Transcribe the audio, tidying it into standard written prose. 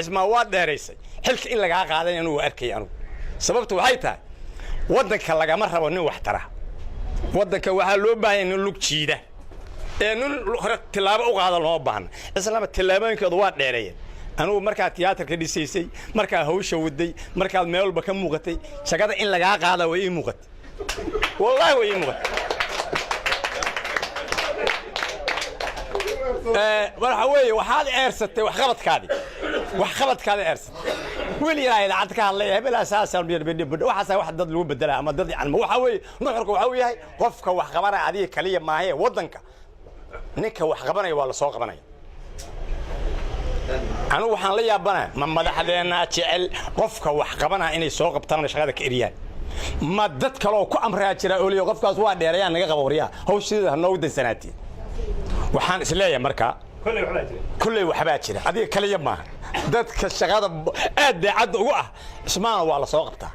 cismaan waa dheeraysay xilka in lagaa qaadan inuu arkay anu sababtu waxay tahay wadanka lagama rabo nin wax tara wadanka waxa loo baahan in lug jiida nin hore tilaabo u qaada loo baahan islaama tilaabooyinkooda waa dheereeyeen anu markaa tiyaatarka dhisaysay markaa hawsha waday markaa meel walba ka muuqatay shaqada in lagaa qaada way ii muuqatay wallahi way ii muuqatay waxa weeye waxaad eersatay waxqabadkaadi eersatay weli ilaahay lacag ka hadlay hebel asaasan waxaas wax dad lagu bedela ama dad aan waxa weeye nuxurku waxa yahay qofka wax qabanaya adiga kaliya maahe wadanka ninka wax qabanaya waa la soo qabanaya anu waxaan la yaabana ma madaxdeena jecel qofka wax qabanaya inay soo qabtaan shaqada ka eriyaan ma dad kale oo ku amraa jira ooliyo qofkaas waa dheerayaan naga qabowriya hawshiida noo dansanaatay waxaan isleeyahay marka kulay waxba jira adiga kaliya maaha dadka shaqada aad daacad ugu ah ismaan waa la soo qabtaa